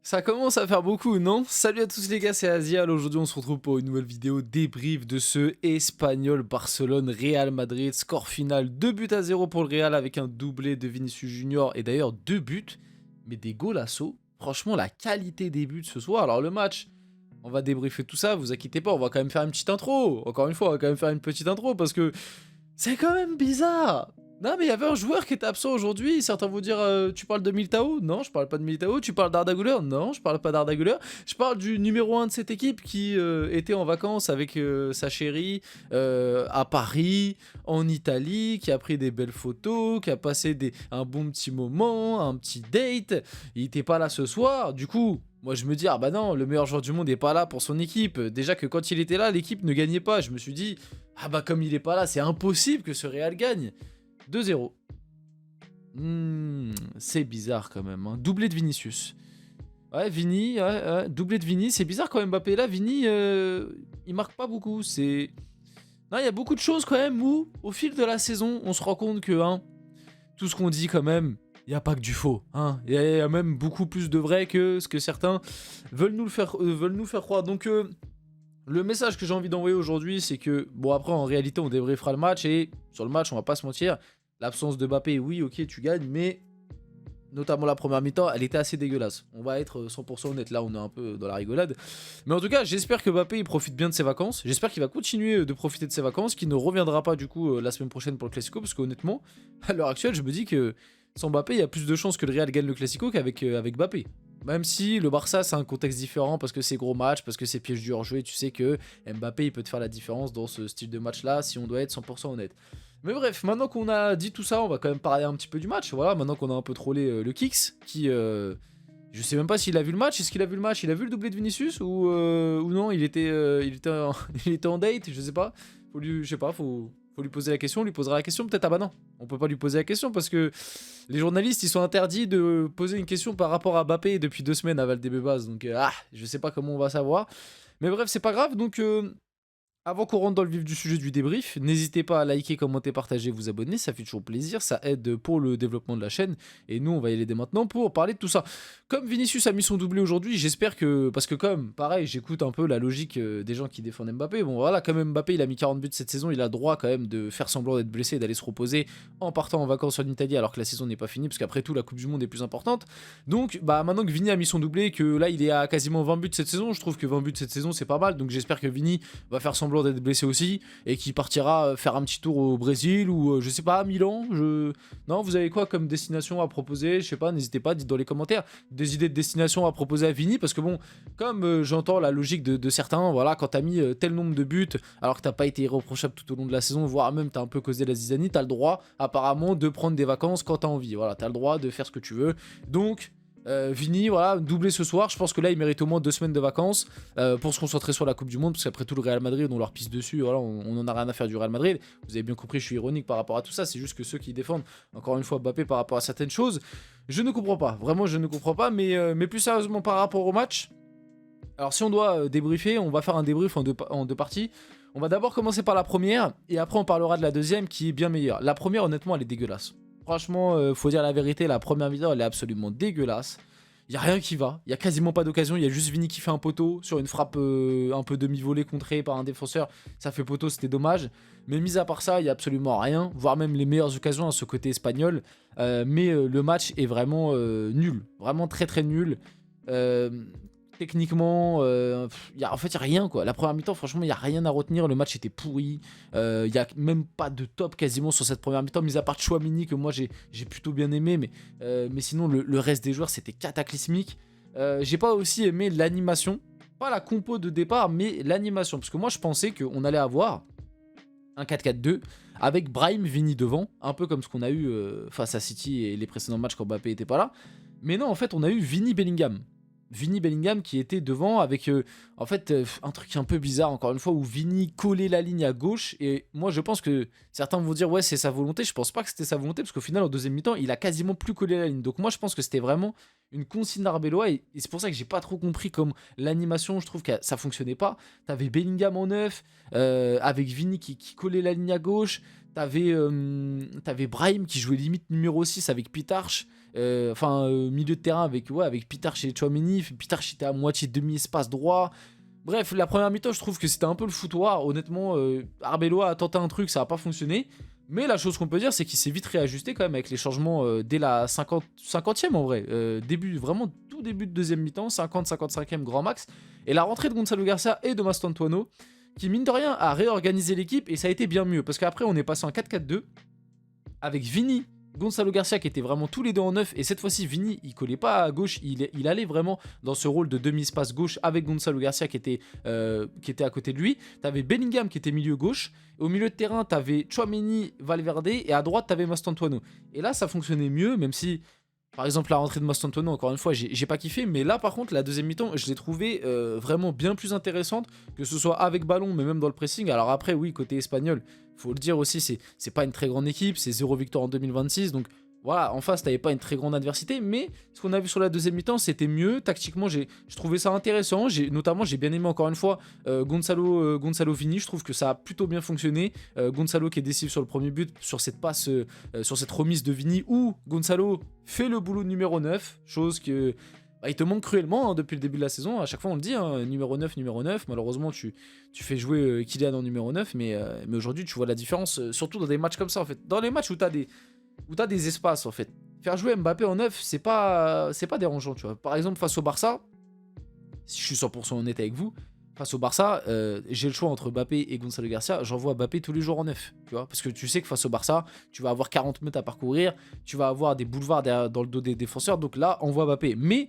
Ça commence à faire beaucoup, non? Salut à tous les gars, c'est Azial. Aujourd'hui, on se retrouve pour une nouvelle vidéo débrief de ce Espagnol Barcelone-Real Madrid. Score final 2 buts à 0 pour le Real avec un doublé de Vinicius Junior. Et d'ailleurs, 2 buts, mais des golassos. Franchement, la qualité des buts ce soir. Alors, le match, on va débriefer tout ça. Vous inquiétez pas, on va quand même faire une petite intro. Encore une fois, on va quand même faire une petite intro parce que c'est quand même bizarre. Non, mais il y avait un joueur qui était absent aujourd'hui. Certains vont dire tu parles de Militao? Non, je parle pas de Militao. Tu parles d'Arda Güler? Non, je parle pas d'Arda Güler. Je parle du numéro 1 de cette équipe qui était en vacances avec sa chérie à Paris, en Italie, qui a pris des belles photos, qui a passé un bon petit moment, un petit date. Il était pas là ce soir. Du coup, moi je me dis, ah bah non, le meilleur joueur du monde est pas là pour son équipe. Déjà que quand il était là, l'équipe ne gagnait pas. Je me suis dit, ah bah comme il est pas là, c'est impossible que ce Real gagne. 2-0. C'est bizarre quand même. Hein. Doublé de Vinicius. Ouais, Vini, doublé de Vini. C'est bizarre quand Mbappé est là. Vini, il marque pas beaucoup. C'est. Non, il y a beaucoup de choses quand même où, au fil de la saison, on se rend compte que tout ce qu'on dit quand même, il n'y a pas que du faux. Hein. Il y a même beaucoup plus de vrai que ce que certains veulent nous faire croire. Donc, le message que j'ai envie d'envoyer aujourd'hui, c'est que, bon, après, en réalité, on débriefera le match et sur le match, on va pas se mentir. L'absence de Mbappé, oui, ok, tu gagnes, mais notamment la première mi-temps, elle était assez dégueulasse. On va être 100% honnête, là, on est un peu dans la rigolade. Mais en tout cas, j'espère que Mbappé, il profite bien de ses vacances. J'espère qu'il va continuer de profiter de ses vacances, qu'il ne reviendra pas, du coup, la semaine prochaine pour le Classico, parce qu'honnêtement, à l'heure actuelle, je me dis que sans Mbappé, il y a plus de chances que le Real gagne le Classico avec Mbappé. Même si le Barça, c'est un contexte différent parce que c'est gros match, parce que c'est piège du hors-jeu, et tu sais que Mbappé, il peut te faire la différence dans ce style de match-là, si on doit être 100% honnête. Mais bref, maintenant qu'on a dit tout ça, on va quand même parler un petit peu du match. Voilà, maintenant qu'on a un peu trollé le Kix, qui... je sais même pas s'il a vu le match. Est-ce qu'il a vu le match? Il a vu le doublé de Vinicius ou non, il était en date, je sais pas. Je sais pas, faut lui poser la question. On lui posera la question peut-être. Ah bah non, on peut pas lui poser la question parce que les journalistes, ils sont interdits de poser une question par rapport à Mbappé depuis 2 semaines à Valdebebas. Donc je sais pas comment on va savoir. Mais bref, c'est pas grave. Donc avant qu'on rentre dans le vif du sujet du débrief, n'hésitez pas à liker, commenter, partager, vous abonner, ça fait toujours plaisir, ça aide pour le développement de la chaîne, et nous on va y aller dès maintenant pour parler de tout ça. Comme Vinicius a mis son doublé aujourd'hui, j'espère que, parce que comme, pareil, j'écoute un peu la logique des gens qui défendent Mbappé, bon voilà, comme Mbappé il a mis 40 buts cette saison, il a le droit quand même de faire semblant d'être blessé et d'aller se reposer en partant en vacances en Italie alors que la saison n'est pas finie, parce qu'après tout la Coupe du Monde est plus importante. Donc bah maintenant que Vini a mis son doublé, que là il est à quasiment 20 buts cette saison, je trouve que 20 buts cette saison c'est pas mal, donc j'espère que Vini va faire semblant d'être blessé aussi et qui partira faire un petit tour au Brésil ou je sais pas à Milan. Non, vous avez quoi comme destination à proposer? Je sais pas, n'hésitez pas, dites dans les commentaires des idées de destination à proposer à Vini parce que bon, comme j'entends la logique de certains, voilà, quand t'as mis tel nombre de buts alors que t'as pas été irréprochable tout au long de la saison, voire même t'as un peu causé la zizanie, t'as le droit apparemment de prendre des vacances quand t'as envie. Voilà, t'as le droit de faire ce que tu veux. Donc Vini, voilà, doublé ce soir. Je pense que là, il mérite au moins 2 semaines de vacances pour se concentrer sur la Coupe du Monde. Parce qu'après tout, le Real Madrid, on leur pisse dessus. Voilà, on en a rien à faire du Real Madrid. Vous avez bien compris, je suis ironique par rapport à tout ça. C'est juste que ceux qui défendent, encore une fois, Mbappé par rapport à certaines choses, je ne comprends pas. Vraiment, je ne comprends pas. Mais plus sérieusement, par rapport au match, alors si on doit débriefer, on va faire un débrief en deux parties. On va d'abord commencer par la première et après on parlera de la deuxième qui est bien meilleure. La première, honnêtement, elle est dégueulasse. Franchement, faut dire la vérité, la première vidéo, elle est absolument dégueulasse. Il n'y a rien qui va, il n'y a quasiment pas d'occasion, il y a juste Vini qui fait un poteau sur une frappe un peu demi-volée contrée par un défenseur, ça fait poteau, c'était dommage. Mais mis à part ça, il n'y a absolument rien, voire même les meilleures occasions à ce côté espagnol. Mais le match est vraiment nul, vraiment très très nul. Techniquement, en fait, il n'y a rien quoi. La première mi-temps, franchement, il n'y a rien à retenir. Le match était pourri. Il n'y a même pas de top quasiment sur cette première mi-temps, mis à part Chouamini que moi j'ai plutôt bien aimé. Mais sinon, le reste des joueurs, c'était cataclysmique. J'ai pas aussi aimé l'animation. Pas la compo de départ, mais l'animation. Parce que moi, je pensais qu'on allait avoir un 4-4-2 avec Brahim Vini devant. Un peu comme ce qu'on a eu face à City et les précédents matchs quand Mbappé était pas là. Mais non, en fait, on a eu Vini Bellingham. Vini Bellingham qui était devant avec en fait un truc un peu bizarre encore une fois où Vini collait la ligne à gauche et moi je pense que certains vont dire ouais c'est sa volonté, je pense pas que c'était sa volonté parce qu'au final en deuxième mi-temps il a quasiment plus collé la ligne, donc moi je pense que c'était vraiment une consigne Arbeloa, et c'est pour ça que j'ai pas trop compris comme l'animation, je trouve que ça fonctionnait pas. T'avais Bellingham en neuf, avec Vini qui collait la ligne à gauche. T'avais Brahim qui jouait limite numéro 6 avec Pitarch. Milieu de terrain avec Pitarch et Tchouaméni. Pitarch était à moitié demi-espace droit. Bref, la première mi-temps, je trouve que c'était un peu le foutoir. Honnêtement, Arbeloa a tenté un truc, ça n'a pas fonctionné. Mais la chose qu'on peut dire, c'est qu'il s'est vite réajusté quand même avec les changements dès la 50e en vrai. Vraiment tout début de deuxième mi-temps, 50-55e grand max. Et la rentrée de Gonçalo Garcia et de Mastantuono, qui mine de rien a réorganisé l'équipe, et ça a été bien mieux. Parce qu'après, on est passé en 4-4-2 avec Vini, Gonçalo Garcia qui étaient vraiment tous les deux en neuf, et cette fois-ci Vini il collait pas à gauche, il allait vraiment dans ce rôle de demi-espace gauche avec Gonçalo Garcia qui était à côté de lui. T'avais Bellingham qui était milieu gauche, au milieu de terrain t'avais Tchouaméni, Valverde, et à droite t'avais Mastantuono. Et là ça fonctionnait mieux, même si par exemple la rentrée de Mastantuono, encore une fois j'ai pas kiffé, mais là par contre la deuxième mi-temps je l'ai trouvé vraiment bien plus intéressante, que ce soit avec ballon mais même dans le pressing. Alors après oui, côté espagnol, faut le dire aussi, c'est pas une très grande équipe, c'est 0 victoire en 2026, donc voilà, en face t'avais pas une très grande adversité, mais ce qu'on a vu sur la deuxième mi-temps c'était mieux. Tactiquement je trouvais ça intéressant, notamment j'ai bien aimé encore une fois Gonçalo Vini, je trouve que ça a plutôt bien fonctionné. Gonçalo qui est décisif sur le premier but, sur cette passe, sur cette remise de Vini, où Gonçalo fait le boulot de numéro 9, chose que il te manque cruellement depuis le début de la saison. À chaque fois on le dit, numéro 9. Malheureusement tu fais jouer Kylian en numéro 9, mais aujourd'hui tu vois la différence, surtout dans des matchs comme ça en fait. Dans les matchs où t'as des espaces en fait. Faire jouer Mbappé en 9, c'est pas dérangeant, tu vois. Par exemple face au Barça, si je suis 100% honnête avec vous, face au Barça, j'ai le choix entre Mbappé et Gonçalo Garcia, j'envoie Mbappé tous les jours en 9, tu vois, parce que tu sais que face au Barça, tu vas avoir 40 mètres à parcourir, tu vas avoir des boulevards dans le dos des défenseurs, donc là, envoie Mbappé. Mais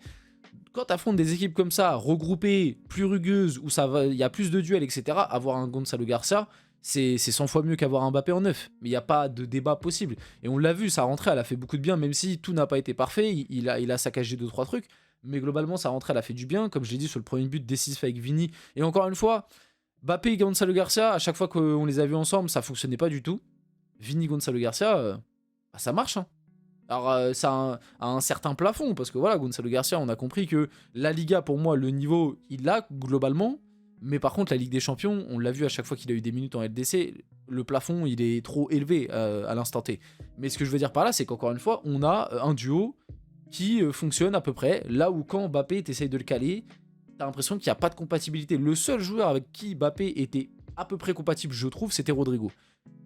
quand tu affrontes des équipes comme ça, regroupées, plus rugueuses, où il y a plus de duels, etc., avoir un Gonçalo Garcia, c'est 100 fois mieux qu'avoir un Mbappé en neuf. Mais il n'y a pas de débat possible. Et on l'a vu, sa rentrée, elle a fait beaucoup de bien, même si tout n'a pas été parfait. Il a saccagé 2-3 trucs. Mais globalement, sa rentrée, elle a fait du bien. Comme je l'ai dit sur le premier but décisif avec Vini. Et encore une fois, Mbappé et Gonçalo Garcia, à chaque fois qu'on les a vus ensemble, ça fonctionnait pas du tout. Vini, Gonçalo Garcia, ça marche, hein. Alors ça a un certain plafond, parce que voilà, Gonçalo Garcia, on a compris que la Liga, pour moi, le niveau, il l'a globalement, mais par contre la Ligue des Champions, on l'a vu à chaque fois qu'il a eu des minutes en LDC, le plafond il est trop élevé à l'instant T. Mais ce que je veux dire par là, c'est qu'encore une fois, on a un duo qui fonctionne à peu près, là où quand Mbappé t'essaye de le caler, t'as l'impression qu'il n'y a pas de compatibilité. Le seul joueur avec qui Mbappé était à peu près compatible, je trouve, c'était Rodrigo.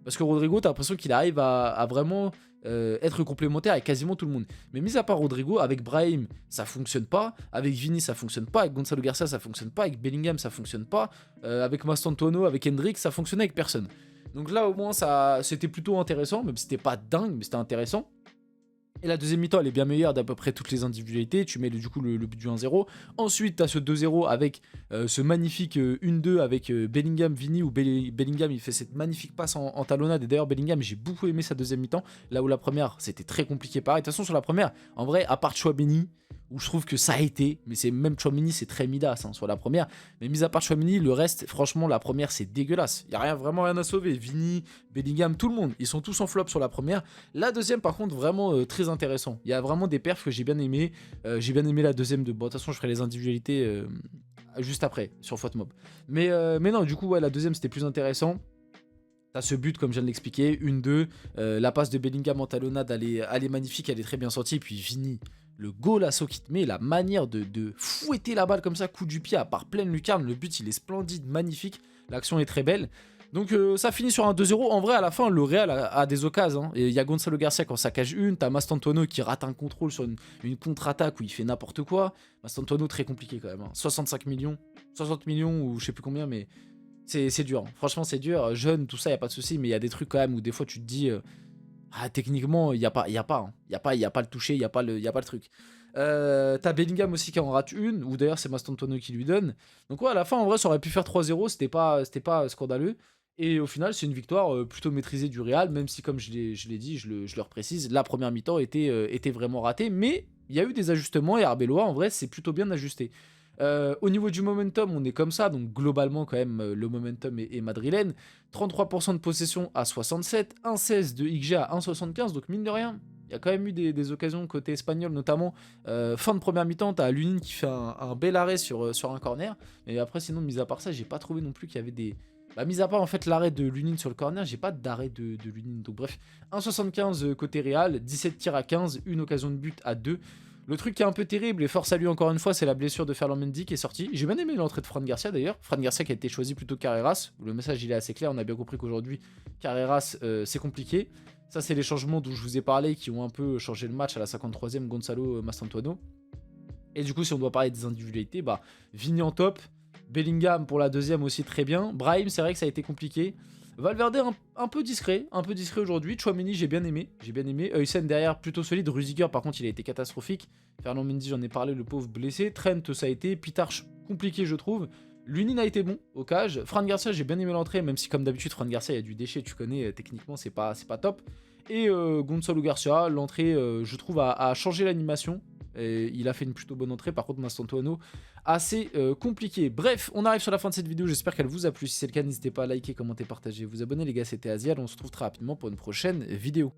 Parce que Rodrigo, t'as l'impression qu'il arrive à vraiment être complémentaire avec quasiment tout le monde. Mais mis à part Rodrigo, avec Brahim, ça fonctionne pas. Avec Vini, ça fonctionne pas. Avec Gonçalo Garcia, ça fonctionne pas. Avec Bellingham, ça fonctionne pas. Avec Mastantuono, avec Hendrick, ça fonctionnait avec personne. Donc là, au moins, c'était plutôt intéressant. Même si c'était pas dingue, mais c'était intéressant. Et la deuxième mi-temps, elle est bien meilleure d'à peu près toutes les individualités. Tu mets du coup le but du 1-0. Ensuite, tu as ce 2-0 avec ce magnifique 1-2 avec Bellingham, Vini, où Bellingham il fait cette magnifique passe en talonnade. Et d'ailleurs, Bellingham, j'ai beaucoup aimé sa deuxième mi-temps. Là où la première, c'était très compliqué pareil. De toute façon, sur la première, en vrai, à part Tchouaméni, où je trouve que ça a été, mais c'est même Tchouaméni, c'est très Midas sur la première. Mais mis à part Tchouaméni, le reste, franchement, la première, c'est dégueulasse. Il n'y a vraiment rien à sauver. Vini, Bellingham, tout le monde, ils sont tous en flop sur la première. La deuxième, par contre, vraiment très intéressant. Il y a vraiment des perfs que j'ai bien aimé. J'ai bien aimé la deuxième de. Bon, de toute façon, je ferai les individualités juste après sur FotMob. Mais non, du coup, ouais, la deuxième, c'était plus intéressant. T'as ce but, comme je viens de l'expliquer, 1-2. La passe de Bellingham en talonnade, elle est magnifique, elle est très bien sortie. Puis Vini, le golasso qui te met, la manière de fouetter la balle comme ça, coup du pied à part pleine lucarne. Le but, il est splendide, magnifique. L'action est très belle. Donc ça finit sur un 2-0. En vrai, à la fin, le Real a des occasions, hein. Il y a Gonçalo Garcia quand saccage une. T'as Mastantuono qui rate un contrôle sur une contre-attaque où il fait n'importe quoi. Mastantuono, très compliqué quand même, hein. 65 millions. 60 millions ou je sais plus combien, mais c'est dur. Franchement, c'est dur. Jeune, tout ça, il n'y a pas de souci. Mais il y a des trucs quand même où des fois tu te dis... techniquement, il n'y a pas le toucher, il n'y a pas le truc. T'as Bellingham aussi qui en rate une, ou d'ailleurs c'est Mastantuono qui lui donne. Donc ouais, à la fin, en vrai, ça aurait pu faire 3-0, c'était pas scandaleux. Et au final, c'est une victoire plutôt maîtrisée du Real, même si, comme je l'ai dit, je le reprécise, la première mi-temps était vraiment ratée. Mais il y a eu des ajustements et Arbeloa, en vrai, c'est plutôt bien ajusté. Au niveau du momentum, on est comme ça, donc globalement quand même le momentum est madrilène. 33% de possession à 67, 1,16 de XG à 1,75, donc mine de rien, Il y a quand même eu des occasions côté espagnol, notamment fin de première mi-temps, t'as Lunin qui fait un bel arrêt sur un corner. Et après, sinon, mis à part ça, j'ai pas trouvé non plus qu'il y avait des... Bah, mis à part en fait l'arrêt de Lunin sur le corner, j'ai pas d'arrêt de Lunin. Donc bref, 1,75 côté Real, 17 tirs à 15, une occasion de but à 2. Le truc qui est un peu terrible, et force à lui encore une fois, c'est la blessure de Ferland Mendy qui est sortie. J'ai bien aimé l'entrée de Fran Garcia d'ailleurs. Fran Garcia qui a été choisi plutôt que Carreras. Le message il est assez clair, on a bien compris qu'aujourd'hui, Carreras c'est compliqué. Ça c'est les changements dont je vous ai parlé qui ont un peu changé le match à la 53e, Gonzalo Mastantuono. Et du coup, si on doit parler des individualités, bah Vigny en top, Bellingham pour la deuxième aussi très bien. Brahim, c'est vrai que ça a été compliqué. Valverde un peu discret aujourd'hui. Tchouaméni, j'ai bien aimé. Huysen derrière, plutôt solide. Rudiger, par contre, il a été catastrophique. Ferland Mendy, j'en ai parlé, le pauvre blessé. Trent, ça a été. Pitarch, compliqué, je trouve. Lunin a été bon au cage. Fran Garcia, j'ai bien aimé l'entrée, même si, comme d'habitude, Fran Garcia, il y a du déchet, tu connais, techniquement, c'est pas top. Et Gonzalo Garcia, l'entrée, je trouve, a changé l'animation. Et il a fait une plutôt bonne entrée. Par contre, Mastantuono, assez compliqué. Bref, on arrive sur la fin de cette vidéo. J'espère qu'elle vous a plu. Si c'est le cas, n'hésitez pas à liker, commenter, partager, vous abonner. Les gars, c'était Azial. On se retrouve très rapidement pour une prochaine vidéo.